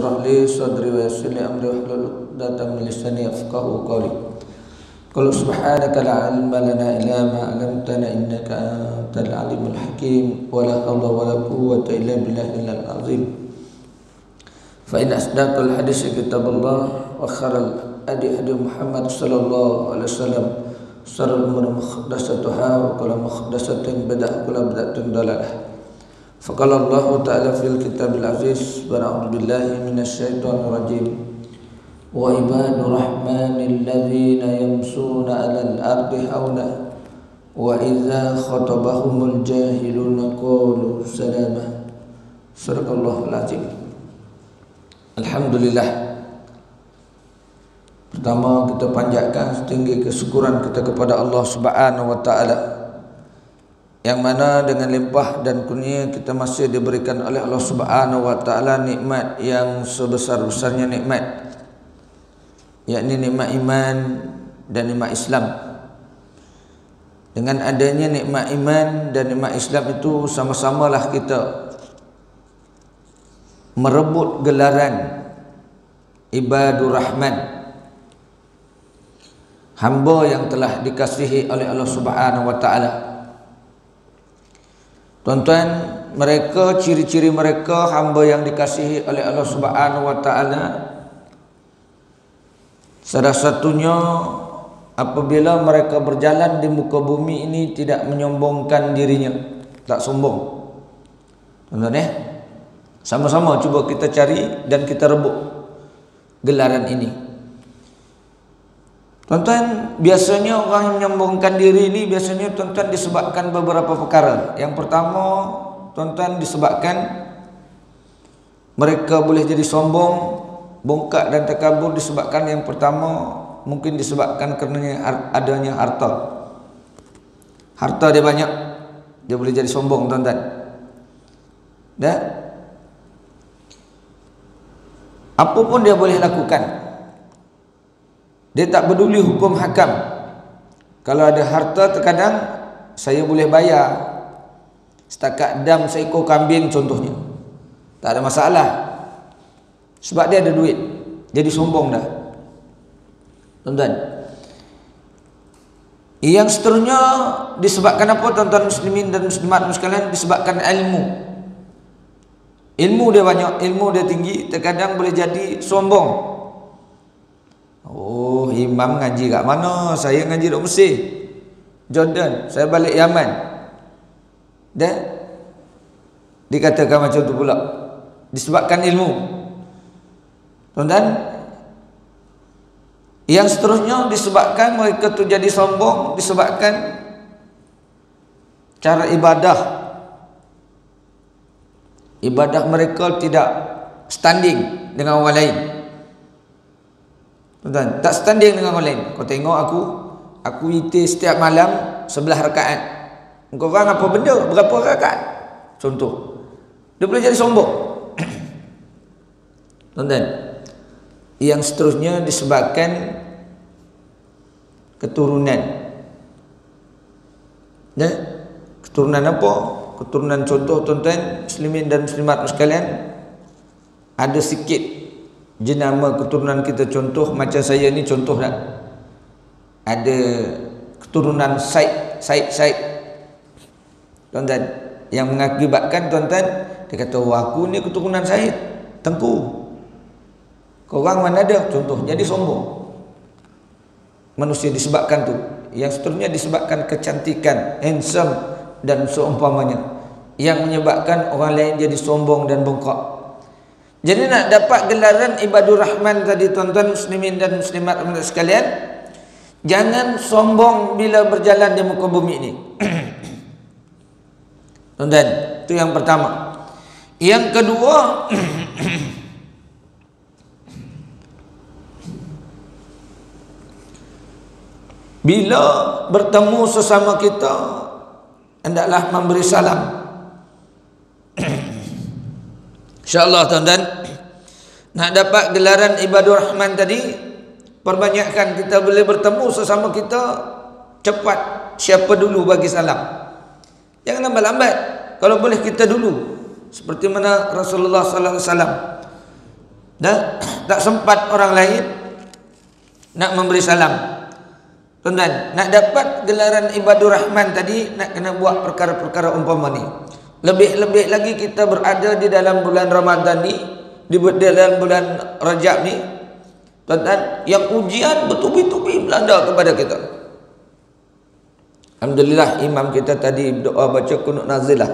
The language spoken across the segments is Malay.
ishrah li sadri wa yassir li amri wahlul 'uqdatam min lisani yafqahu qawli. Qul subhanaka la ilma lana illa ma 'allamtana innaka antal alimul hakim wa la hawla wa la quwwata illa billahil azim. Fa in asdaqal hadis kitabullah wa khairal hadi Muhammad sallallahu alaihi wasallam syarrul umuri muhdatsatuha wa kullu muhdatsatin bid'ah wa kullu bid'atin dalalah. Faqala Allah Ta'ala fil kitabil aziz wa a'udzu billahi minasy syaithanir rajim. Wa ibadur rahmanil ladzina yamshuna 'alal ardi hauna wa idza khatabahumul jahiluna qalu salama. Sadaqallahul azim. Alhamdulillah. Pertama kita panjatkan setinggi kesyukuran kita kepada Allah Subhanahu wa taala, yang mana dengan limpah dan kurnia kita masih diberikan oleh Allah Subhanahu wa taala nikmat yang sebesar-besarnya nikmat, yakni nikmat iman dan nikmat Islam. Dengan adanya nikmat iman dan nikmat Islam itu, sama-samalah kita merebut gelaran ibadur rahman, hamba yang telah dikasihi oleh Allah Subhanahu wa taala. Tuan-tuan, mereka, ciri-ciri mereka hamba yang dikasihi oleh Allah Subhanahu wa taala, salah satunya apabila mereka berjalan di muka bumi ini tidak menyombongkan dirinya, tak sombong. Tuan-tuan, sama-sama cuba kita cari dan kita rebut gelaran ini. Tuan-tuan, biasanya orang yang menyombongkan diri ini biasanya tuan-tuan disebabkan beberapa perkara. Yang pertama, tuan-tuan disebabkan mereka boleh jadi sombong, bongkak dan takabur. Disebabkan yang pertama mungkin disebabkan kerana adanya harta. Harta dia banyak, dia boleh jadi sombong, tuan-tuan. Dah? Apa pun dia boleh lakukan, dia tak peduli hukum hakam. Kalau ada harta, terkadang saya boleh bayar setakat dam seekor kambing contohnya, tak ada masalah, sebab dia ada duit. Jadi sombong dah, tuan-tuan. Yang seterusnya disebabkan apa, tuan-tuan muslimin dan muslimat sekalian? Disebabkan ilmu. Ilmu dia banyak, ilmu dia tinggi, terkadang boleh jadi sombong. Oh, imam ngaji kat mana? Saya ngaji di Mesir, Jordan, saya balik Yaman. Dan dikatakan macam tu pula, disebabkan ilmu. Tuan-tuan, yang seterusnya disebabkan mereka tu jadi sombong, disebabkan cara ibadah. Ibadah mereka tidak standing dengan orang lain. Tuan-tuan, tak standing dengan orang lain. Kau tengok aku witir setiap malam 11 rakaat. Engkau orang apa benda? Berapa rakaat? Contoh. Dia boleh jadi sombong. Tuan-tuan, yang seterusnya disebabkan keturunan. Ya? Keturunan apa? Keturunan contoh, tuan-tuan muslimin dan muslimat sekalian, ada sikit jenama keturunan kita. Contoh macam saya ni, contoh dah, ada keturunan Said, tuan-tuan, yang mengakibatkan, tuan-tuan, dia kata, wah, aku ni keturunan Said, Tengku. Korang mana ada? Contoh, jadi sombong. Manusia disebabkan tu. Yang seterusnya disebabkan kecantikan, handsome dan seumpamanya, yang menyebabkan orang lain jadi sombong dan bongkak. Jadi nak dapat gelaran ibadur rahman tadi, tuan-tuan muslimin dan muslimat sekalian, jangan sombong bila berjalan di muka bumi ini. Tuan-tuan, itu yang pertama. Yang kedua, bila bertemu sesama kita, hendaklah memberi salam. InsyaAllah, tuan-tuan, nak dapat gelaran ibadur rahman tadi, perbanyakkan kita boleh bertemu sesama kita, cepat siapa dulu bagi salam. Jangan lambat-lambat. Kalau boleh kita dulu, seperti mana Rasulullah sallallahu alaihi wasallam tak sempat orang lain nak memberi salam. Tuan-tuan, nak dapat gelaran ibadur rahman tadi, nak kena buat perkara-perkara umpama ni. Lebih-lebih lagi kita berada di dalam bulan Ramadan ni, di dalam bulan Rajab ni, tuan-tuan, yang ujian bertubi-tubi melanda kepada kita. Alhamdulillah, imam kita tadi doa baca kunut nazilah.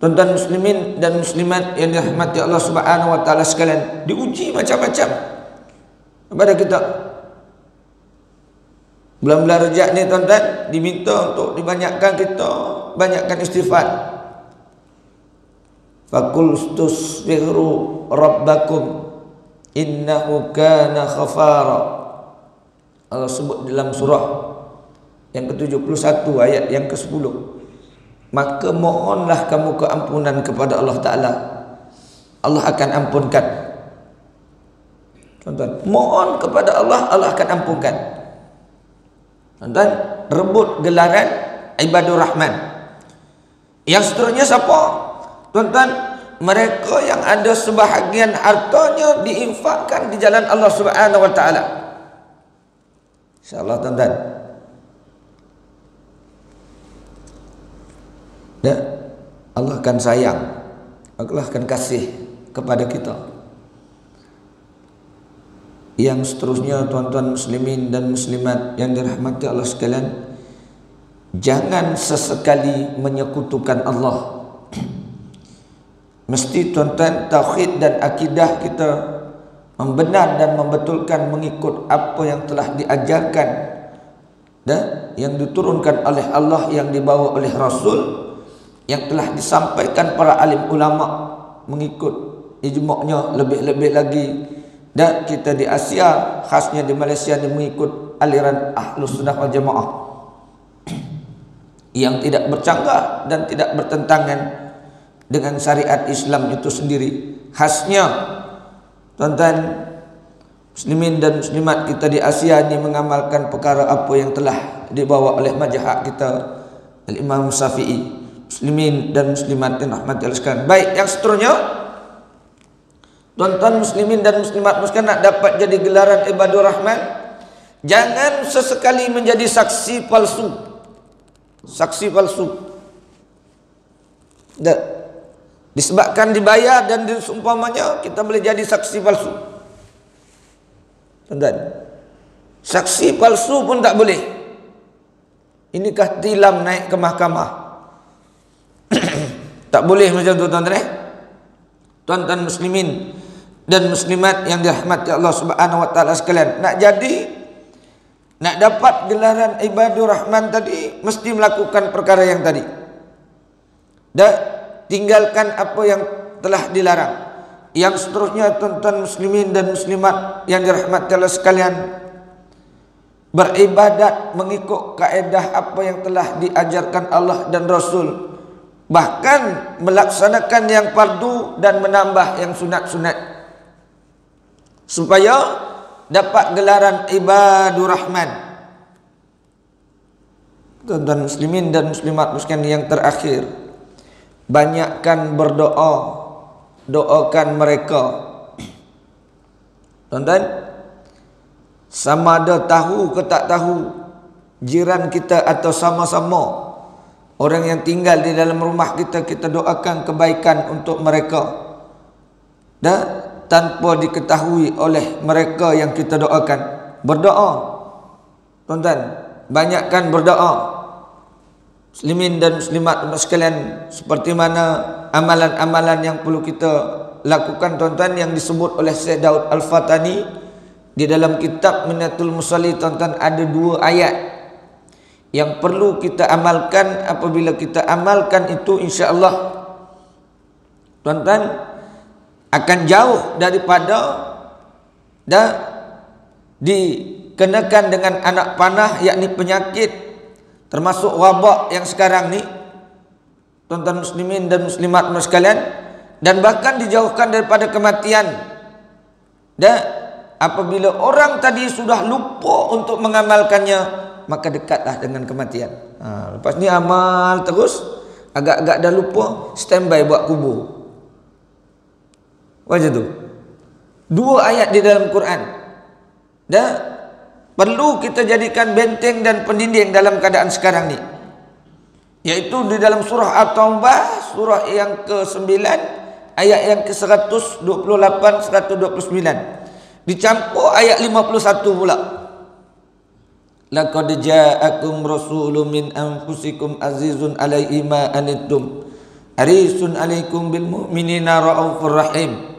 Tuan-tuan muslimin dan muslimat yang dirahmati Allah Subhanahu wa taala sekalian, diuji macam-macam kepada kita. Bulan-bulan Rajab ni tuan-tuan diminta untuk dibanyakkan kita banyakkan istighfar. Faqul astaghfiru rabbakum innahu kana ghafara. Allah sebut dalam surah yang ke-71 ayat yang ke-10. Maka mohonlah kamu keampunan kepada Allah Ta'ala, Allah akan ampunkan. Tuan-tuan, mohon kepada Allah, Allah akan ampunkan. Tuan-tuan, rebut gelaran ibadur rahman. Yang seterusnya siapa? Tuan-tuan, mereka yang ada sebahagian hartanya diinfakkan di jalan Allah Subhanahu wa taala. InsyaAllah tuan-tuan. Allah akan sayang, Allah akan kasih kepada kita. Yang seterusnya tuan-tuan muslimin dan muslimat yang dirahmati Allah sekalian, jangan sesekali menyekutukan Allah. Mesti tuan-tuan tauhid dan akidah kita membenar dan membetulkan mengikut apa yang telah diajarkan dan yang diturunkan oleh Allah, yang dibawa oleh Rasul, yang telah disampaikan para alim ulama, mengikut ijma'nya. Lebih-lebih lagi dan kita di Asia, khasnya di Malaysia, ni mengikut aliran Ahlus Sunnah wal Jamaah yang tidak bercanggah dan tidak bertentangan dengan syariat Islam itu sendiri. Khasnya tuan-tuan muslimin dan muslimat kita di Asia ni mengamalkan perkara apa yang telah dibawa oleh majhab kita Al-Imam Syafi'i. Muslimin dan muslimat yang rahmati Allah sekalian. Baik, yang seterusnya tuan-tuan muslimin dan muslimat sekalian, nak dapat jadi gelaran ibadur rahman, jangan sesekali menjadi saksi palsu. Saksi palsu. Disebabkan dibayar dan disumpamanya, kita boleh jadi saksi palsu. Tuan-tuan, saksi palsu pun tak boleh. Inikah tilam naik ke mahkamah? Tak boleh macam tu tuan-tuan. Tuan-tuan muslimin dan muslimat yang dirahmati Allah Subhanahu wa taala sekalian, nak dapat gelaran ibadur rahman tadi, mesti melakukan perkara yang tadi. Dan tinggalkan apa yang telah dilarang. Yang seterusnya tuan-tuan muslimin dan muslimat yang dirahmati Allah sekalian, beribadat mengikut kaedah apa yang telah diajarkan Allah dan Rasul. Bahkan melaksanakan yang fardu dan menambah yang sunat-sunat, supaya dapat gelaran ibadur rahman. Tuan-tuan muslimin dan muslimat sekalian, yang terakhir, banyakkan berdoa, doakan mereka. Tuan-tuan, sama ada tahu ke tak tahu, jiran kita atau sama-sama orang yang tinggal di dalam rumah kita, kita doakan kebaikan untuk mereka. Dan tanpa diketahui oleh mereka yang kita doakan, berdoa. Tuan-tuan, banyakkan berdoa. Muslimin dan muslimat sekalian, seperti mana amalan-amalan yang perlu kita lakukan tuan-tuan, yang disebut oleh Syekh Daud Al-Fatani di dalam kitab Minhatul Musalli. Tuan-tuan, ada 2 ayat yang perlu kita amalkan. Apabila kita amalkan itu, insya-Allah tuan-tuan akan jauh daripada dan dikenakan dengan anak panah, yakni penyakit, termasuk wabak yang sekarang ni, tuan-tuan muslimin dan muslimat sekalian, dan bahkan dijauhkan daripada kematian. Dan apabila orang tadi sudah lupa untuk mengamalkannya, maka dekatlah dengan kematian. Lepas ni amal terus, agak-agak dah lupa, standby buat kubur. Macam tu. Dua ayat di dalam Quran. Dan perlu kita jadikan benteng dan pendinding dalam keadaan sekarang ni. Yaitu di dalam surah At-Taubah, surah yang ke-9, ayat yang ke-128, 129. Dicampur ayat 51 pula. Laqad ja'akum rasulun min anfusikum azizun 'alaihi ma anittum harisun 'alaikum bil mu'minina raufur rahim.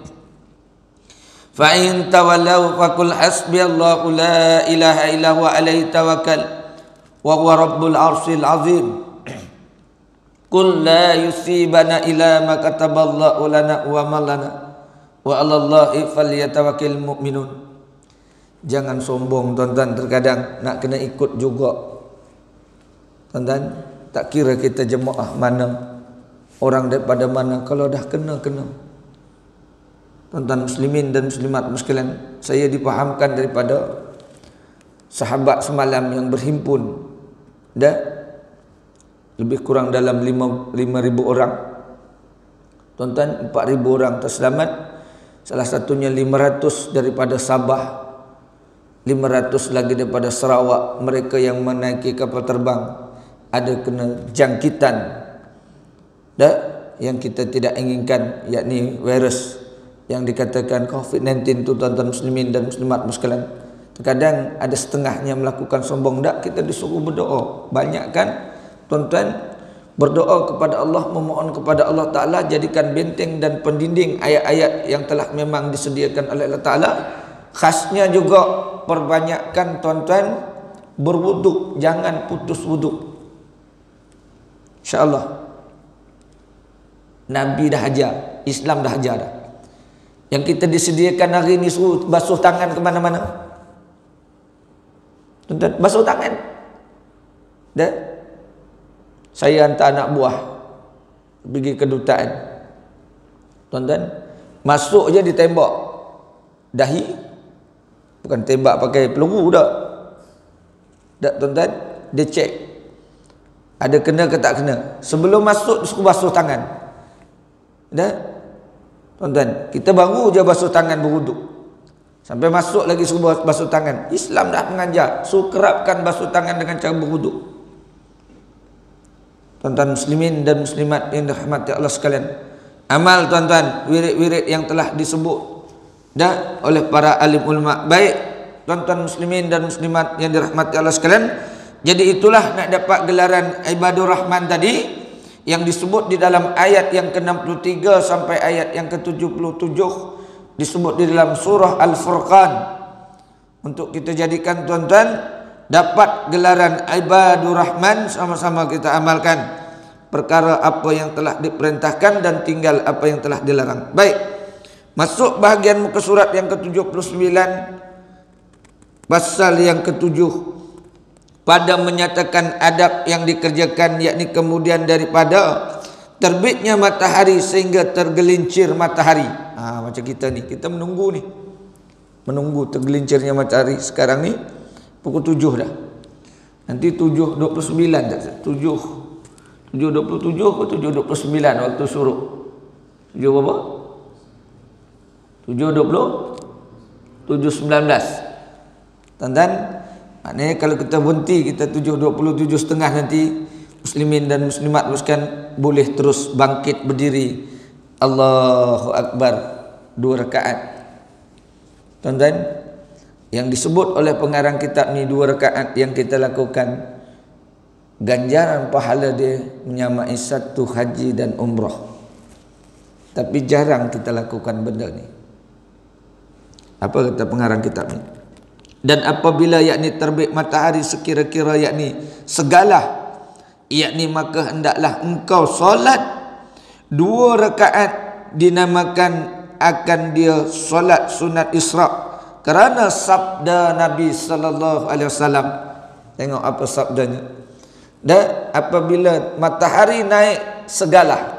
Fa in tawallaw faqul hasbiyallahu la ilaha illa huwa 'alaihi tawakkal wa huwa rabbul 'arsyil 'azim. Qul la yusibana illa ma kataballahu lana wa ma lana wa 'alallahi falyatawakkal mu'minun. Jangan sombong tuan-tuan, terkadang nak kena ikut juga. Tuan-tuan, tak kira kita jemaah mana, orang daripada mana, kalau dah kena. Tuan-tuan muslimin dan muslimat sekalian, saya dipahamkan daripada sahabat semalam yang berhimpun, dah lebih kurang dalam 5,000 orang. Tuan-tuan, 4,000 orang terselamat. Salah satunya 500 daripada Sabah, 500 lagi daripada Sarawak. Mereka yang menaiki kapal terbang ada kena jangkitan yang kita tidak inginkan, yakni virus yang dikatakan COVID-19 tu tuan-tuan muslimin dan muslimat sekalian. Terkadang ada setengahnya melakukan sombong. Tak, kita disuruh berdoa. Banyak kan tuan-tuan berdoa kepada Allah, memohon kepada Allah Ta'ala, jadikan benteng dan pendinding ayat-ayat yang telah memang disediakan oleh Allah Ta'ala. Khasnya juga perbanyakkan tuan-tuan berwuduk, jangan putus wuduk. InsyaAllah Nabi dah ajar, Islam dah ajar dah. Yang kita disediakan hari ni suruh basuh tangan ke mana-mana. Tuan-tuan, basuh tangan. Dah. Saya hantar anak buah pergi kedutaan. Tuan-tuan, masuk je ditembak dahi. Bukan tembak pakai peluru dah. Tak tuan-tuan, dia cek ada kena ke tak kena. Sebelum masuk suruh basuh tangan. Dah. Tuan-tuan, kita baru je basuh tangan berwuduk. Sampai masuk lagi suruh basuh tangan. Islam dah mengajar suruh kerapkan basuh tangan dengan cara berwuduk. Tuan-tuan muslimin dan muslimat yang dirahmati Allah sekalian, amal tuan-tuan wirid-wirid yang telah disebut dah oleh para alim ulama. Baik tuan-tuan muslimin dan muslimat yang dirahmati Allah sekalian, jadi itulah nak dapat gelaran ibadur rahman tadi yang disebut di dalam ayat yang ke-63 sampai ayat yang ke-77, disebut di dalam surah Al-Furqan. Untuk kita jadikan tuan-tuan dapat gelaran ibadur rahman, sama-sama kita amalkan perkara apa yang telah diperintahkan dan tinggal apa yang telah dilarang. Baik, masuk bahagian muka surat yang ke-79, pasal yang ke-7, pada menyatakan adab yang dikerjakan, yakni kemudian daripada terbitnya matahari sehingga tergelincir matahari. Macam kita ni, kita menunggu ni, menunggu tergelincirnya matahari. Sekarang ni pukul 7 dah. Nanti 7.29 dah. 7.27 ke 7.29 waktu syuruk. 7 berapa? 7.20 7.19. Tuan-tuan, maknanya kalau kita berhenti, kita 7.27.30 nanti, muslimin dan muslimat boleh terus bangkit berdiri Allahu Akbar 2 rakaat. Tuan-tuan, yang disebut oleh pengarang kitab ni 2 rakaat yang kita lakukan, ganjaran pahala dia menyamai satu haji dan umrah. Tapi jarang kita lakukan benda ni. Apa kata pengarang kitab ni? Dan apabila yakni terbit matahari sekira-kira yakni segalah, yakni maka hendaklah engkau solat 2 rakaat, dinamakan akan dia solat sunat Isra' kerana sabda Nabi sallallahu alaihi wasallam. Tengok apa sabdanya. Dan apabila matahari naik segalah.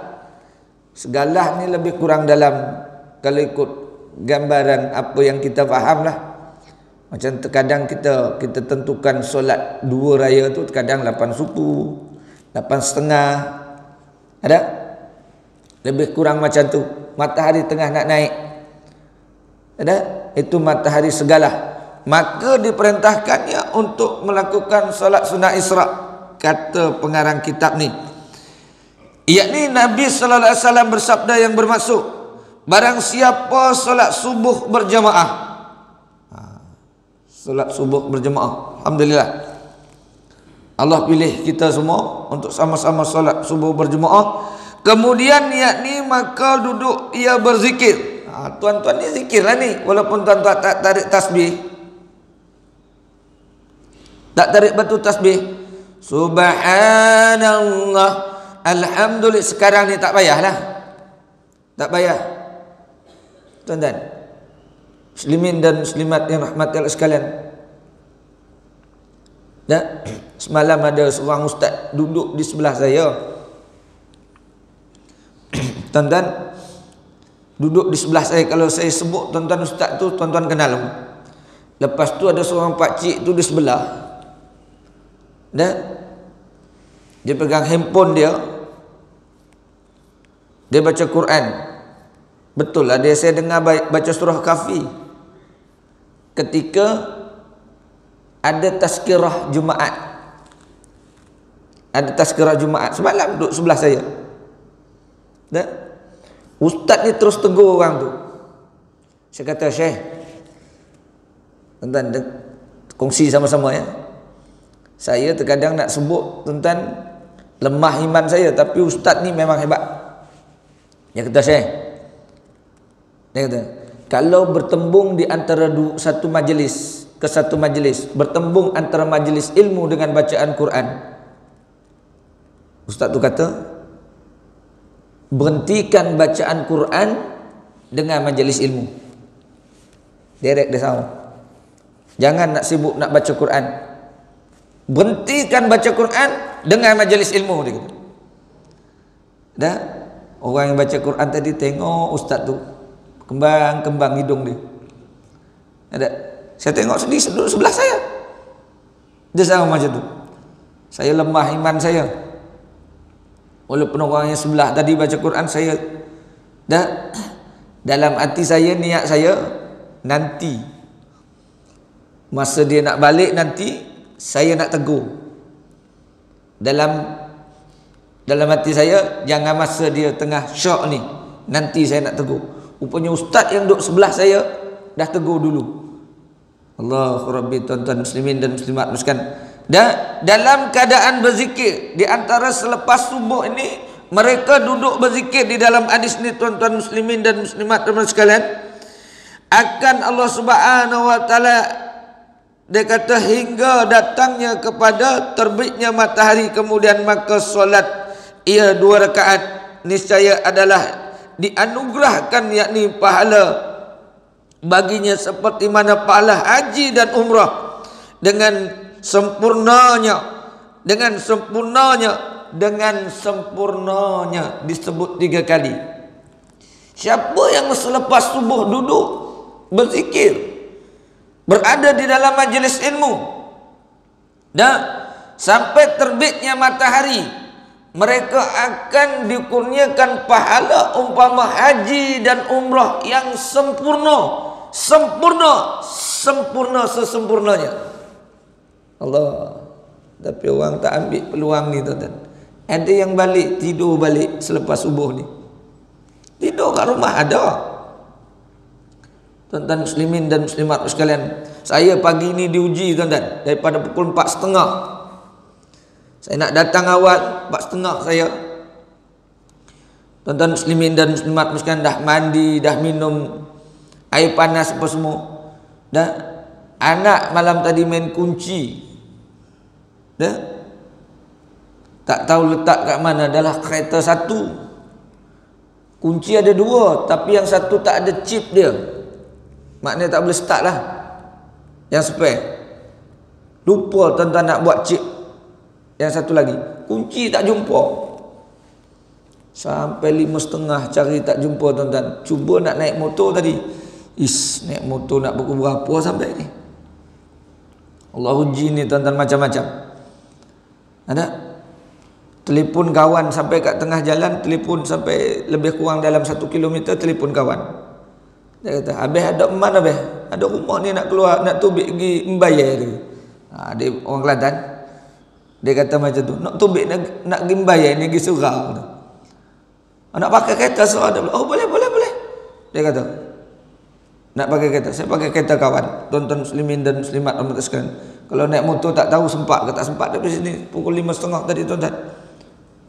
Segalah ni lebih kurang dalam, kalau ikut gambaran apa yang kita fahamlah. Macam terkadang kita tentukan solat 2 raya tu terkadang 8 suku, 8.5. Ada? Lebih kurang macam tu. Matahari tengah nak naik. Ada? Itu matahari segala. Maka diperintahkannya untuk melakukan solat sunat Isra', kata pengarang kitab ni. Yakni Nabi sallallahu alaihi wasallam bersabda yang bermaksud, barang siapa solat subuh berjamaah. Solat subuh berjamaah. Alhamdulillah, Allah pilih kita semua untuk sama-sama solat subuh berjamaah. Kemudian yakni maka duduk ia berzikir. Tuan-tuan ni zikir lah ni, walaupun tuan-tuan tak tarik tasbih, tak tarik batu tasbih. Subhanallah, alhamdulillah. Sekarang ni tak payahlah. Tak payah. Tuan-tuan, muslimin dan muslimat yang rahmati Allah sekalian. Semalam ada seorang ustaz duduk di sebelah saya. Tuan-tuan, duduk di sebelah saya. Kalau saya sebut tuan-tuan ustaz tu, tuan-tuan kenal. Lepas tu ada seorang pakcik tu di sebelah. Dia pegang handphone dia baca Quran. Betul lah, saya dengar baca surah Kahfi ketika ada tazkirah Jumaat. Ada tazkirah Jumaat. Semalam duduk sebelah saya. Ustaz ni terus tegur orang tu. Saya kata, Syekh, tuan-tuan kongsi sama-sama ya. Saya terkadang nak sebut tuan-tuan lemah iman saya, tapi ustaz ni memang hebat. Dia kata, Syekh, dia kata, kalau bertembung di antara satu majlis ke satu majlis, bertembung antara majlis ilmu dengan bacaan Quran, ustaz tu kata, berhentikan bacaan Quran dengan majlis ilmu. Direct dia sama. Jangan nak sibuk nak baca Quran. Berhentikan baca Quran dengan majlis ilmu, dia kata. Dah, orang yang baca Quran tadi tengok ustaz tu kembang-kembang hidung dia. Ada. Saya tengok sedih duduk sebelah saya. Dia sama macam tu. Saya lemah iman saya. Walaupun orang yang sebelah tadi baca Quran, saya dah dalam hati saya, niat saya nanti masa dia nak balik, nanti saya nak tegur. Dalam hati saya, jangan masa dia tengah syok ni, nanti saya nak tegur. Rupanya ustaz yang duduk sebelah saya dah tegur dulu. Allahu Rabbi, tuan-tuan muslimin dan muslimat muskan. Dan dalam keadaan berzikir, di antara selepas subuh ini, mereka duduk berzikir. Di dalam hadis ni, tuan-tuan muslimin dan muslimat sekalian, akan Allah Subhanahu wa taala, dia kata, hingga datangnya kepada terbitnya matahari, kemudian maka solat ia 2 rakaat, niscaya adalah dianugerahkan yakni pahala baginya seperti mana pahala haji dan umrah dengan sempurnanya disebut 3 kali. Siapa yang selepas subuh duduk berzikir, berada di dalam majlis ilmu, dan sampai terbitnya matahari, mereka akan dikurniakan pahala umpama haji dan umrah yang sempurna sesempurnanya. Allah. Tapi orang tak ambil peluang ni, tuan-tuan. Ada yang tidur balik selepas subuh ni. Tidur kat rumah ada. Tuan-tuan muslimin dan muslimat sekalian, saya pagi ni diuji, tuan-tuan, daripada pukul 4.30. Saya nak datang awal 4.30 saya. Tuan-tuan muslimin dan muslimat sekalian, dah mandi, dah minum air panas apa semua. Dah, anak malam tadi main kunci. Dah, tak tahu letak kat mana, adalah kereta satu. Kunci ada 2, tapi yang satu tak ada chip dia. Maknanya tak boleh start lah yang spare. Lupa tuan-tuan nak buat chip yang satu lagi. Kunci tak jumpa. Sampai 5.30 cari tak jumpa, tuan-tuan. Cuba nak naik motor tadi. Naik motor nak pukul berapa sampai ni? Allah uji ni, tuan-tuan, macam-macam. Ada telefon kawan sampai kat tengah jalan, telefon sampai lebih kurang dalam 1 kilometer, telefon kawan. Dia kata, habis ada mana habis? Ada rumah ni nak keluar, nak tubik pergi membayar dia. Dia orang Kelantan. Dia kata macam tu, nak tubik nak pergi membayar ni pergi surau tu. Nak pakai kereta surau dia. Oh boleh. Dia kata, nak pakai kereta. Saya pakai kereta kawan. Tuan-tuan muslimin dan muslimat rahmat sekalian. Kalau naik motor tak tahu sempat ke tak sempat. Dari sini pukul 5.30 tadi tuan-tuan.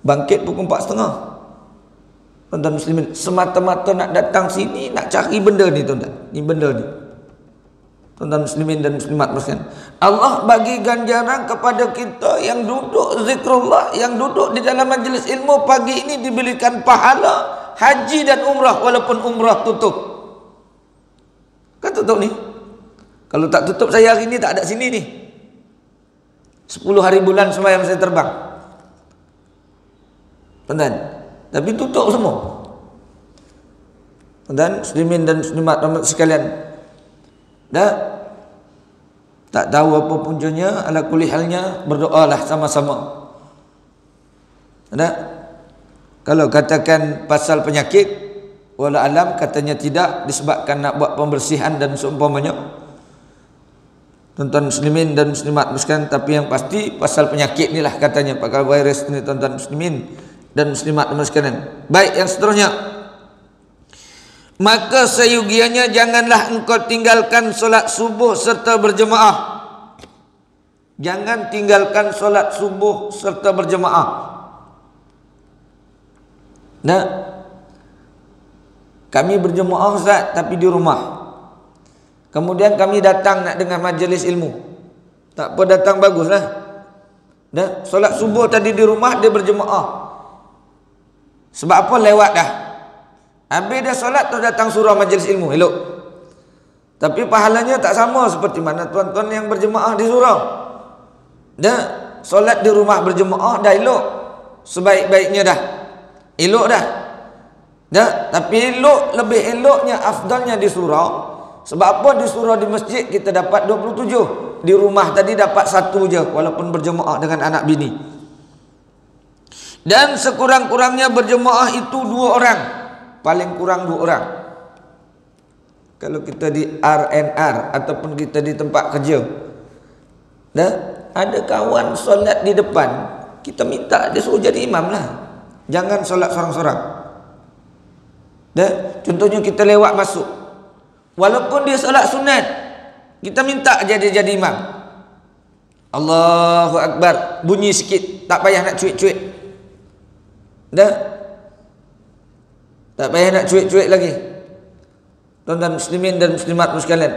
Bangkit pukul 4.30. Tuan-tuan muslimin, semata-mata nak datang sini nak cari benda ni tuan-tuan. Ni benda ni. Tuan-tuan muslimin dan muslimat sekalian. Allah bagi ganjaran kepada kita yang duduk zikrullah, yang duduk di dalam majlis ilmu pagi ini diberikan pahala haji dan umrah walaupun umrah tutup. Kan tutup ni. Kalau tak tutup saya hari ni tak ada sini ni. 10 hari bulan sembahyang saya terbang. Tuan-tuan. Tapi tutup semua. Dan muslimin dan muslimat rahmat sekalian. Dah tak tahu apa puncanya, ala kulli halnya berdoalah sama-sama. Dah kalau katakan pasal penyakit, wala alam katanya tidak disebabkan nak buat pembersihan dan seumpamanya. Tuan-tuan muslimin dan muslimat sekalian, tapi yang pasti pasal penyakit ni lah katanya, pasal virus ni tuan-tuan muslimin dan muslimat sekalian. Baik, yang seterusnya, maka seyogianya janganlah engkau tinggalkan solat subuh serta berjemaah. Jangan tinggalkan solat subuh serta berjemaah. Nah, kami berjemaah Ustaz tapi di rumah. Kemudian kami datang nak dengar majlis ilmu. Tak apa, datang baguslah. Dah solat subuh tadi di rumah, dia berjemaah. Sebab apa? Lewat dah. Habis dah solat terus datang surau majlis ilmu. Elok. Tapi pahalanya tak sama seperti mana tuan-tuan yang berjemaah di surau. Dah solat di rumah berjemaah dah elok. Sebaik-baiknya dah. Elok dah. Dah, tapi elok, lebih eloknya, afdalnya di surau. Sebab apa? Di surau di masjid kita dapat 27. Di rumah tadi dapat 1 je walaupun berjemaah dengan anak bini. Dan sekurang-kurangnya berjemaah itu 2 orang. Paling kurang 2 orang. Kalau kita di RNR ataupun kita di tempat kerja, dah ada kawan solat di depan, kita minta dia suruh jadi imam lah. Jangan solat sorang-sorang. Dah, contohnya kita lewat masuk, walaupun dia solat sunat, kita minta jadi imam. Allahu Akbar, bunyi sikit, tak payah nak cuit-cuit. Dah, tak payah nak cuit-cuit lagi. Tuan-tuan muslimin dan muslimat sekalian.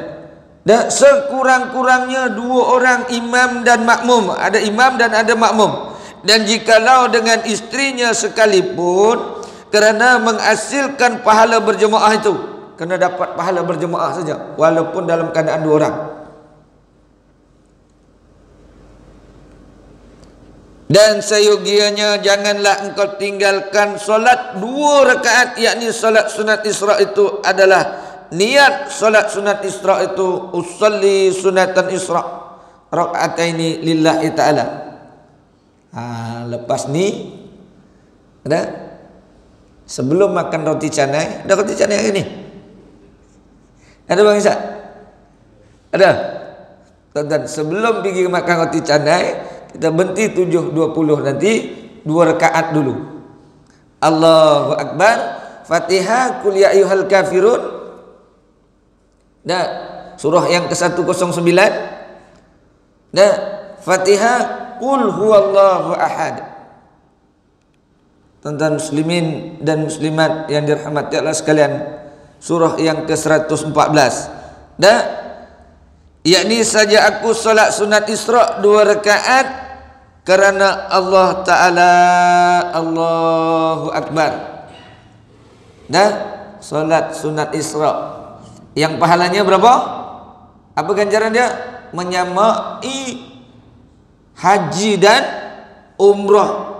Dah, sekurang-kurangnya 2 orang imam dan makmum. Ada imam dan ada makmum. Dan jikalau dengan istrinya sekalipun, kerana menghasilkan pahala berjemaah itu, kena dapat pahala berjemaah saja walaupun dalam keadaan 2 orang. Dan seyogianya janganlah engkau tinggalkan solat 2 rakaat, yakni solat sunat Isra itu adalah niat solat sunat Isra itu usalli sunatan Isra rakaataini lillahi ta'ala. Lepas ni ada sebelum makan roti canai, ada roti canai hari ni? Ada Bang Izzat? Ada? Tuan-tuan, sebelum pergi makan roti canai, kita berhenti 7.20 nanti 2 rakaat dulu. Allahu Akbar, Fatihah, Qul ya ayyuhal kafirun. Dah, surah yang ke-109. Dah, Fatihah, Qul huwallahu ahad. Tuan-tuan muslimin dan muslimat yang dirahmati Allah sekalian, surah yang ke-114. Dah, yakni saja aku solat sunat Isra 2 rakaat kerana Allah Ta'ala. Allahu Akbar. Dah, solat sunat Isra yang pahalanya berapa? Apa ganjaran dia? Menyamai haji dan umrah.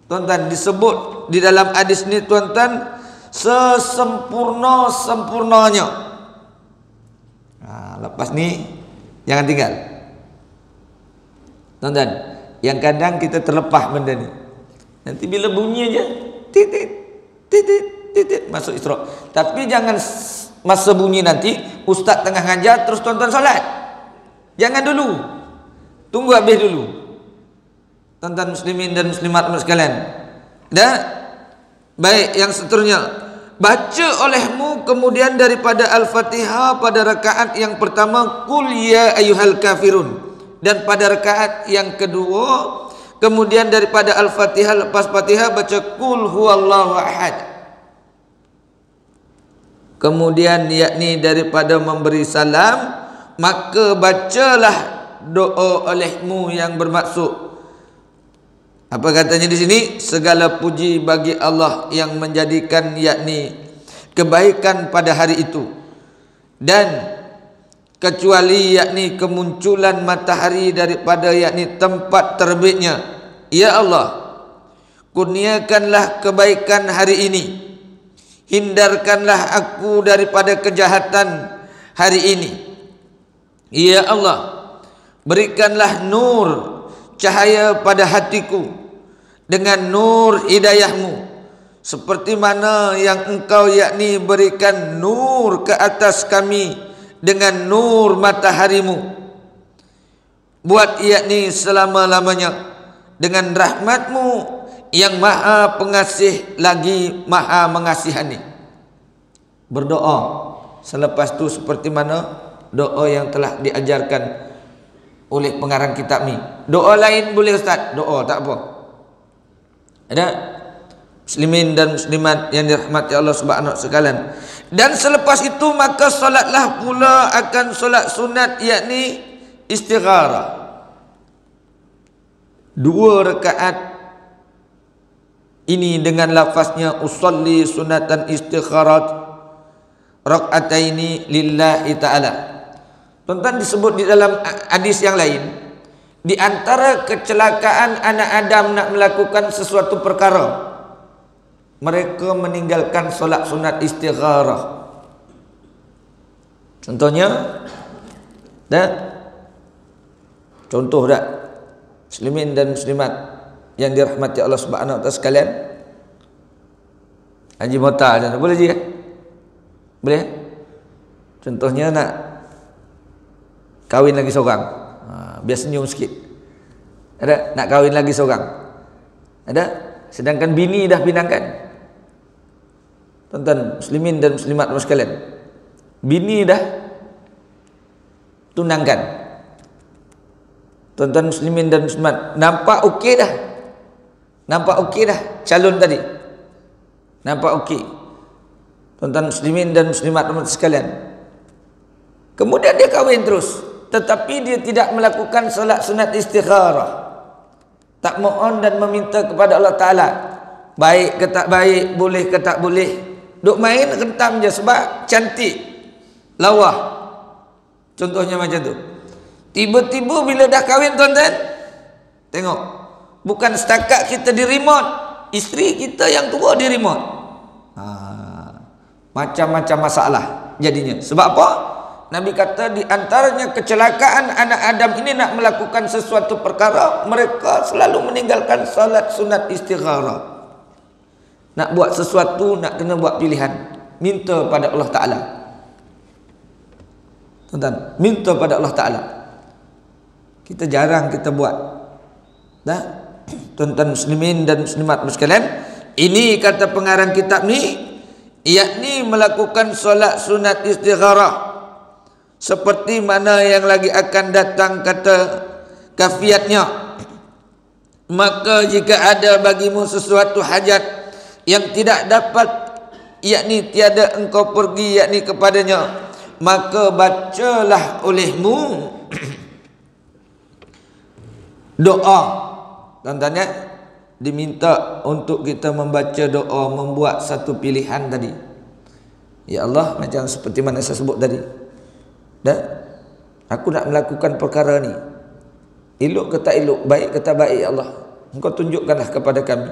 Tuan-tuan, disebut di dalam hadis ni tuan-tuan, sesempurna-sempurnanya. Lepas ni jangan tinggal. Tuan-tuan, yang kadang kita terlepas benda ni. Nanti bila bunyi aja titit titit titit masuk Isra. Tapi jangan masa bunyi nanti ustaz tengah ngajar terus tonton solat. Jangan dulu. Tunggu habis dulu. Tuan-tuan muslimin dan muslimat sekalian. Dan baik, yang seterusnya, baca olehmu kemudian daripada Al-Fatihah pada rakaat yang pertama qul ya ayyuhal kafirun, dan pada rakaat yang kedua kemudian daripada Al-Fatihah lepas Fatihah baca qul huwallahu ahad. Kemudian yakni daripada memberi salam maka bacalah doa olehmu yang bermaksud, apa katanya di sini, segala puji bagi Allah yang menjadikan yakni kebaikan pada hari itu, dan kecuali yakni kemunculan matahari daripada yakni tempat terbitnya, ya Allah kurniakanlah kebaikan hari ini, hindarkanlah aku daripada kejahatan hari ini, ya Allah berikanlah nur cahaya pada hatiku dengan nur hidayahmu, seperti mana yang engkau yakni berikan nur ke atas kami dengan nur mataharimu. Buat yakni selama-lamanya dengan rahmatmu yang maha pengasih lagi maha mengasihani. Berdoa selepas itu seperti mana doa yang telah diajarkan oleh pengarang kitab ni. Doa lain boleh ustaz? Doa tak apa. Ada muslimin dan muslimat yang dirahmati Allah Subhanahu wa sekalian. Dan selepas itu maka solatlah pula akan solat sunat yakni istigharah. 2 rakaat ini dengan lafaznya usolli sunatan istigharat rakaataini lillahi ta'ala. Tuan-tuan, disebut di dalam hadis yang lain, di antara kecelakaan anak Adam nak melakukan sesuatu perkara, mereka meninggalkan solat sunat istigharah. Contohnya, contoh tak, muslimin dan muslimat yang dirahmati Allah Subhanahu wa taala sekalian, Haji Mota boleh je? Boleh? Contohnya nak kahwin lagi seorang, biar senyum sikit. Ada nak kahwin lagi seorang, ada, sedangkan bini dah pinangkan. Tuan-tuan muslimin dan muslimat sekalian, bini dah tunangkan. Tuan-tuan muslimin dan muslimat, nampak okey dah, nampak okey dah calon tadi, nampak okey. Tuan-tuan muslimin dan muslimat sekalian, kemudian dia kahwin terus, tetapi dia tidak melakukan solat sunat istigharah, tak mohon dan meminta kepada Allah Ta'ala, baik ke tak baik, boleh ke tak boleh, duk main rentam je sebab cantik, lawa. Contohnya macam tu. Tiba-tiba bila dah kahwin, tuan-tuan, tengok, bukan setakat kita di remote, isteri kita yang tua di remote. Macam-macam masalah jadinya. Sebab apa? Nabi kata di antaranya kecelakaan anak Adam ini nak melakukan sesuatu perkara, mereka selalu meninggalkan salat sunat istigharah. Nak buat sesuatu, nak kena buat pilihan, minta pada Allah Ta'ala. Tuan-tuan, minta pada Allah Ta'ala. Kita jarang kita buat. Dah, tuan-tuan muslimin dan muslimat sekalian, ini kata pengarang kitab ni, yakni melakukan solat sunat istigharah, seperti mana yang lagi akan datang kata kafiatnya. Maka jika ada bagimu sesuatu hajat yang tidak dapat, yakni tiada engkau pergi yakni kepadanya, maka bacalah olehmu doa. Tuan-tuan ya, diminta untuk kita membaca doa, membuat satu pilihan tadi. Ya Allah, macam seperti mana saya sebut tadi, dan aku nak melakukan perkara ni, elok ke tak elok, baik ke tak baik, ya Allah, engkau tunjukkanlah kepada kami.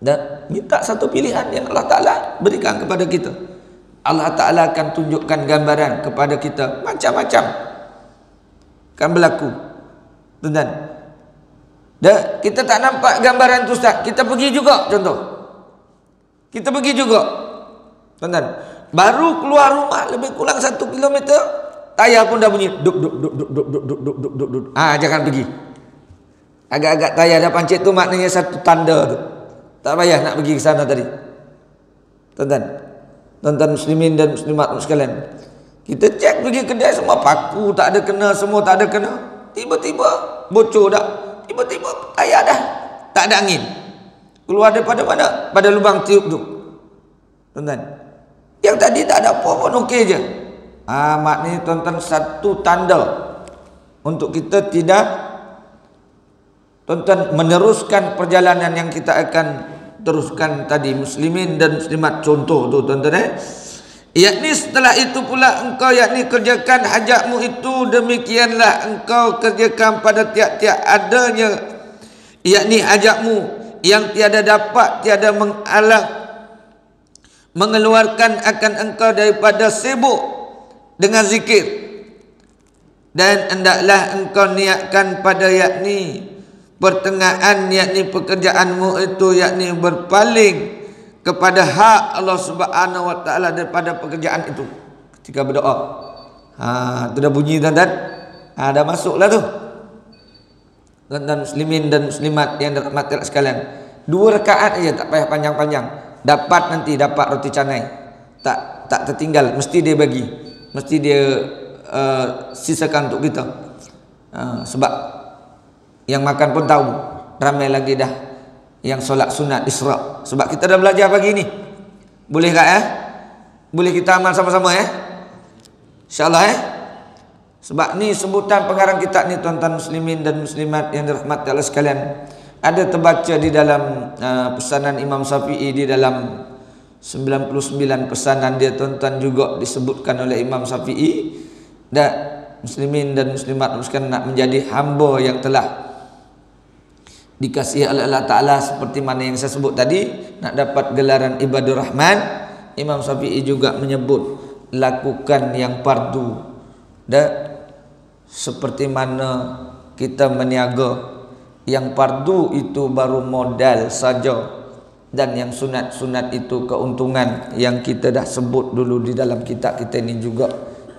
Dan minta satu pilihan yang Allah Ta'ala berikan kepada kita. Allah Ta'ala akan tunjukkan gambaran kepada kita, macam-macam akan berlaku. Tuan-tuan, dan kita tak nampak gambaran tu Ustaz, kita pergi juga, contoh kita pergi juga, tuan-tuan, Baru keluar rumah lebih kurang 1 kilometer, tayar pun dah bunyi duk duk duk duk duk duk duk duk duk duk duk. Jangan pergi. Agak-agak tayar dah pancit tu maknanya satu tanda tu. Tak payah nak pergi ke sana tadi. Tuan-tuan muslimin dan muslimat sekalian. Kita cek pergi kedai semua paku tak ada kena, semua tak ada kena. Tiba-tiba bocor dah. Tiba-tiba tayar dah tak ada angin. Keluar daripada mana? Pada lubang tiup tu. Tuan-tuan. Yang tadi tak ada apa pun okey je. Maknanya tuan-tuan satu tanda untuk kita tidak tuan-tuan meneruskan perjalanan yang kita akan teruskan tadi, muslimin dan muslimat. Contoh tu tuan-tuan yakni setelah itu pula engkau yakni kerjakan hajatmu itu, demikianlah engkau kerjakan pada tiap-tiap adanya yakni hajatmu yang tiada dapat tiada mengeluarkan akan engkau daripada sibuk dengan zikir, dan hendaklah engkau niatkan pada yakni pertengahan yakni pekerjaanmu itu yakni berpaling kepada hak Allah Subhanahu wa taala daripada pekerjaan itu ketika berdoa. Tu dah bunyi tuan-tuan. Dah masuklah tu. Tuan-tuan muslimin dan muslimat yang dirahmati sekalian. 2 rakaat aja, tak payah panjang-panjang. Dapat roti canai. Tak tertinggal, mesti dia bagi. Mesti dia sisakan untuk kita. Sebab yang makan pun tahu ramai lagi dah yang solat sunat Isra. Sebab kita dah belajar pagi ni. Boleh tak Boleh kita amal sama-sama InsyaAllah Sebab ni sebutan pengarang kitab ni tuan-tuan muslimin dan muslimat yang dirahmati Allah sekalian. Ada terbaca di dalam pesanan Imam Syafi'i, di dalam 99 pesanan dia tuan-tuan juga disebutkan oleh Imam Syafi'i. Dan muslimin dan muslimat sekalian nak menjadi hamba yang telah dikasihi oleh Allah Ta'ala seperti mana yang saya sebut tadi, nak dapat gelaran ibadur rahman, Imam Syafi'i juga menyebut lakukan yang fardu. Dan seperti mana kita meniaga, yang fardu itu baru modal saja, dan yang sunat-sunat itu keuntungan yang kita dah sebut dulu di dalam kitab kita ini juga.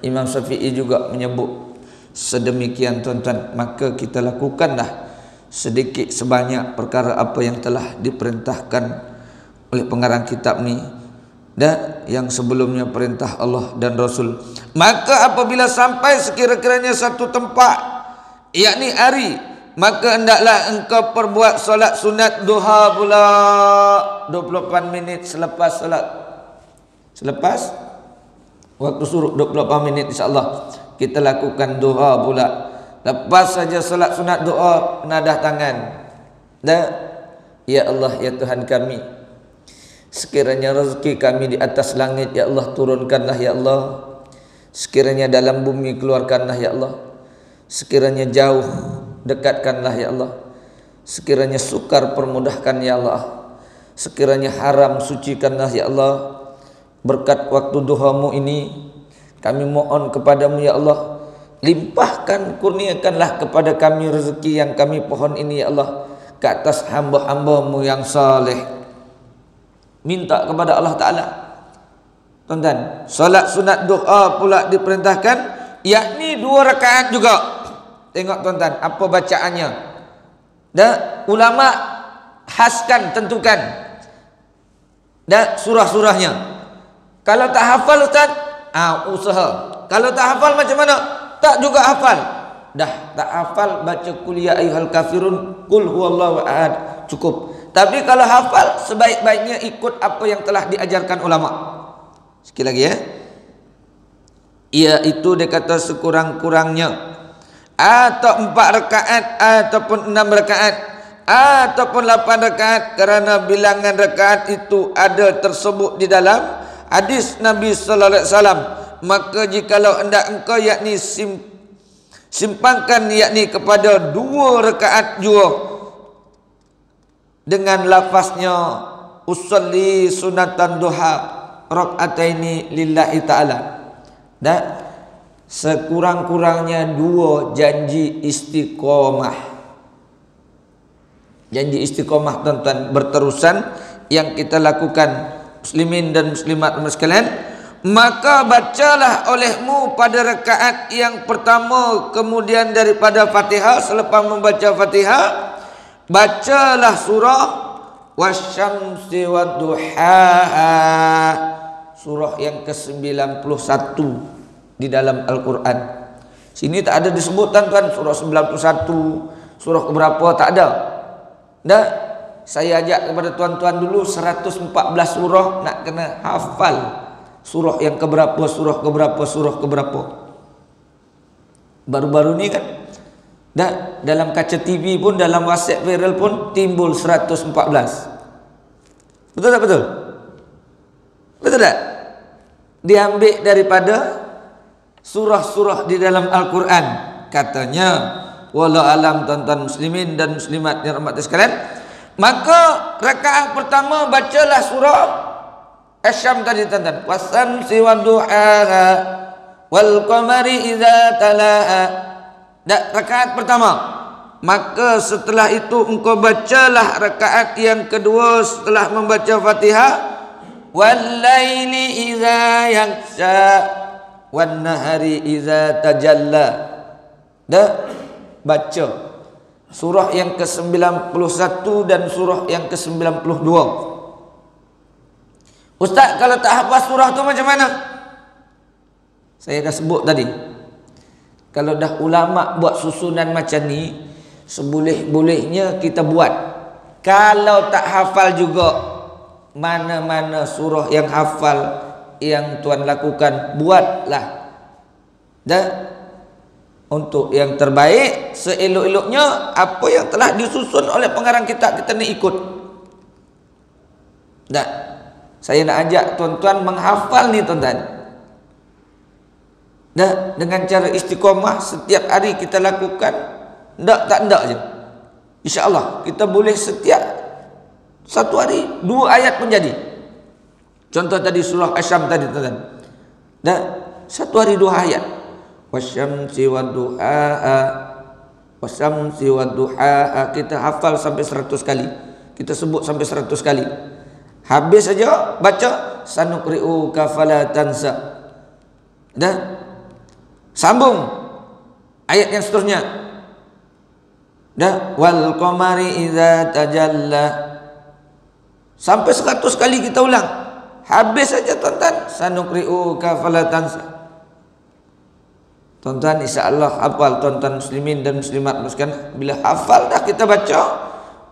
Imam Syafi'i juga menyebut sedemikian tuan-tuan. Maka kita lakukanlah sedikit sebanyak perkara apa yang telah diperintahkan oleh pengarang kitab ni, dan yang sebelumnya perintah Allah dan Rasul. Maka apabila sampai sekira-kiranya satu tempat yakni hari, maka hendaklah engkau perbuat solat sunat duha pula 24 minit selepas solat, selepas waktu suruh 24 minit insyaAllah kita lakukan duha pula. Lepas saja solat sunat doa, nadah tangan. Dan ya Allah ya Tuhan kami, sekiranya rezeki kami di atas langit ya Allah turunkanlah ya Allah. Sekiranya dalam bumi keluarkanlah ya Allah. Sekiranya jauh dekatkanlah ya Allah. Sekiranya sukar permudahkan ya Allah. Sekiranya haram sucikanlah ya Allah. Berkat waktu duhamu ini kami mohon kepadamu ya Allah, limpahkan, kurniakanlah kepada kami rezeki yang kami pohon ini ya Allah, ke atas hamba-hambamu yang saleh. Minta kepada Allah Ta'ala. Tuan-tuan, solat sunat doa pula diperintahkan, yakni 2 rakaat juga. Tengok tuan-tuan apa bacaannya. Dan ulama haskan, tentukan dan surah-surahnya. Kalau tak hafal Ustaz, usaha. Kalau tak hafal macam mana? Tak juga hafal. Dah tak hafal, baca qul ya ayyuhal kafirun, qul huwallahu ahad, cukup. Tapi kalau hafal, sebaik-baiknya ikut apa yang telah diajarkan ulama. Sekali lagi iaitu dia kata sekurang-kurangnya atau 4 rakaat ataupun 6 rakaat ataupun 8 rakaat, kerana bilangan rakaat itu ada tersebut di dalam hadis Nabi sallallahu alaihi wasallam. Maka jikalau hendak engkau yakni simpangkan yakni kepada 2 rakaat jua dengan lafaznya usolli sunatan duha rakaataini lillahi ta'ala, dan sekurang-kurangnya 2 janji istiqomah. Janji istiqomah tuan-tuan berterusan yang kita lakukan muslimin dan muslimat sekalian. maka bacalah olehmu pada rakaat yang pertama, kemudian daripada Fatihah, selepas membaca Fatihah bacalah surah Wasyamsi Wadduhaha, surah yang ke-91 di dalam Al-Quran. Sini tak ada disebutkan tuan surah 91, surah keberapa, tak ada. Nah, saya ajak kepada tuan-tuan dulu 114 surah nak kena hafal. Surah yang keberapa, surah keberapa, surah keberapa. Baru-baru ni kan, dalam kaca TV pun, dalam WhatsApp viral pun timbul 114. Betul tak betul? Betul tak? Diambil daripada surah-surah di dalam Al-Quran. Katanya, walau alam tuan-tuan muslimin dan muslimat yang rahmati sekalian, maka rakaat pertama bacalah surah Asy-Syams tadi tuan-tuan. Wasyamsi wadduhaha wal qamari idza talaha. Rakaat pertama. Maka setelah itu engkau bacalah rakaat yang kedua setelah membaca Fatihah. Wal laili idza yaghsha wan nahari idza tajalla. Baca surah yang ke-91 dan surah yang ke-92. Ustaz, kalau tak hafal surah tu macam mana? Saya dah sebut tadi. Kalau dah ulama buat susunan macam ni, seboleh-bolehnya kita buat. Kalau tak hafal juga, mana-mana surah yang hafal yang tuan lakukan, buatlah. Untuk yang terbaik, seelok-eloknya apa yang telah disusun oleh pengarang kitab kita ni ikut. Saya nak ajak tuan-tuan menghafal ni tuan-tuan. Dengan cara istiqamah setiap hari kita lakukan, tak je. InsyaAllah kita boleh setiap satu hari 2 ayat pun jadi. Contoh tadi surah Asy-Syams tadi tuan-tuan. Satu hari 2 ayat. Wasyamsi wadduhaha, wasyamsi wadduhaha, kita hafal sampai 100 kali. Kita sebut sampai 100 kali. Habis saja baca sanuqri'uka fala tansa. Sambung ayat yang seterusnya. Wal qamari idza tajalla. Sampai 100 kali kita ulang. Habis saja tuan-tuan, sanuqri'uka fala tansa. Tuan-tuan insya-Allah hafal, tuan-tuan muslimin dan muslimat sekalian. Bila hafal dah kita baca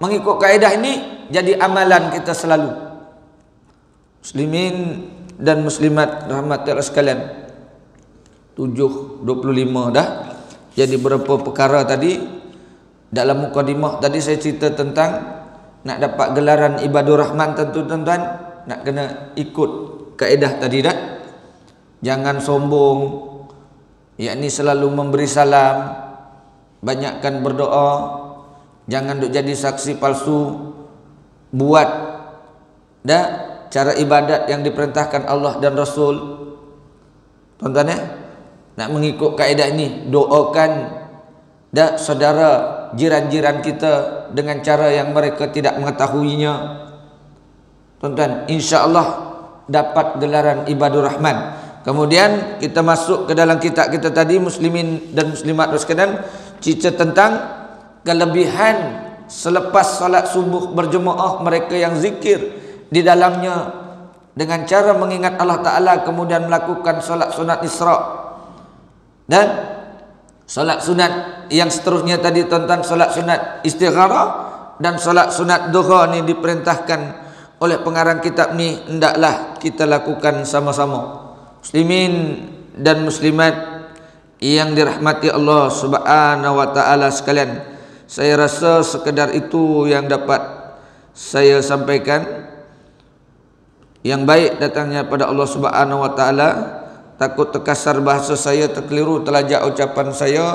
mengikut kaedah ini, jadi amalan kita selalu. Muslimin dan muslimat rahmatullah sekalian, 7:25 dah. Jadi berapa perkara tadi. Dalam mukadimah tadi saya cerita tentang nak dapat gelaran ibadur rahman, tentu tuan-tuan nak kena ikut kaedah tadi dah. Jangan sombong, yakni selalu memberi salam, banyakkan berdoa, jangan duk jadi saksi palsu, buat cara ibadat yang diperintahkan Allah dan Rasul. Tuan-tuan nak mengikut kaedah ini, doakan saudara jiran-jiran kita dengan cara yang mereka tidak mengetahuinya. Tuan-tuan, insya-Allah dapat gelaran ibadur rahman. Kemudian kita masuk ke dalam kitab kita tadi, muslimin dan muslimat sekalian, cerita tentang kelebihan selepas salat subuh berjemaah mereka yang zikir di dalamnya dengan cara mengingat Allah Ta'ala, kemudian melakukan solat sunat Isra dan solat sunat yang seterusnya tadi tuan-tuan, solat sunat istigharah dan solat sunat duha ni diperintahkan oleh pengarang kitab ni hendaklah kita lakukan sama-sama. Muslimin dan muslimat yang dirahmati Allah Subhanahu wa Ta'ala sekalian, saya rasa sekedar itu yang dapat saya sampaikan. Yang baik datangnya pada Allah Subhanahu wa Ta'ala. Takut terkasar bahasa saya, terkeliru, terlajak ucapan saya,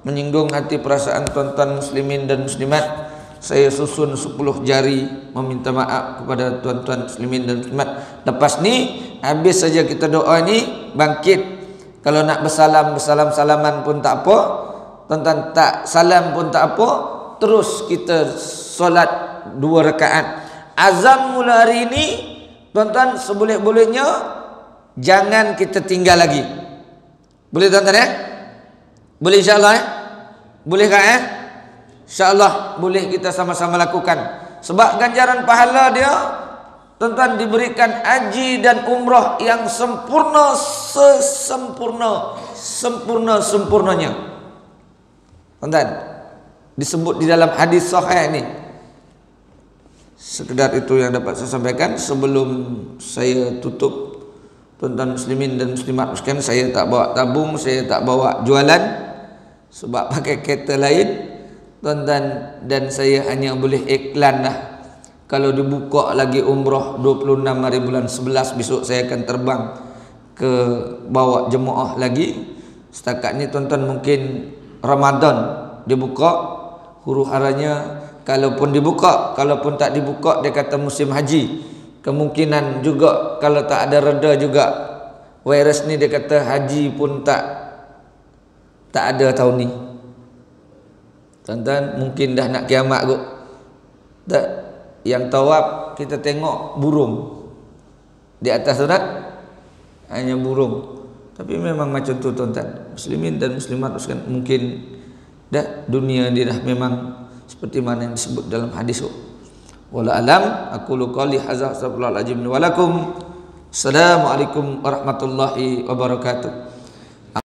menyinggung hati perasaan tuan-tuan muslimin dan muslimat, saya susun 10 jari meminta maaf kepada tuan-tuan muslimin dan muslimat. Lepas ni habis saja kita doa ni, bangkit. Kalau nak bersalam-salaman pun tak apa, tuan-tuan tak salam pun tak apa, terus kita solat 2 rakaat. Azam mula hari ini tuan-tuan, seboleh-bolehnya jangan kita tinggal lagi. Boleh tuan-tuan ya? Boleh insya-Allah ya? Bolehkah ya? InsyaAllah boleh kita sama-sama lakukan. Sebab ganjaran pahala dia, tuan-tuan, diberikan haji dan umrah yang sempurna, sempurnanya. Tuan-tuan, disebut di dalam hadis sahih ini. Sekedar itu yang dapat saya sampaikan sebelum saya tutup. Tuan-tuan muslimin dan muslimat sekalian, saya tak bawa tabung, saya tak bawa jualan sebab pakai kereta lain. Tuan-tuan, dan saya hanya boleh iklan dah. Kalau dibuka lagi umrah 26 hari bulan 11, besok saya akan terbang ke bawa jemaah lagi. Setakat ni tuan-tuan, mungkin Ramadan dibuka, huru haranya kalaupun dibuka, kalaupun tak dibuka, dia kata musim haji. Kemungkinan juga kalau tak ada reda juga virus ni, dia kata haji pun tak ada tahun ni. Tuan-tuan, mungkin dah nak kiamat kot. Tak, yang tawaf kita tengok burung di atas tu tak? Hanya burung. Tapi memang macam tu tuan-tuan. Muslimin dan muslimat sekalian, mungkin dah dunia ni dah memang seperti mana yang disebut dalam hadis tu. Wallahu alam, aqulu qouli hadza, astaghfirullahalazim wa lakum. Assalamualaikum warahmatullahi wabarakatuh.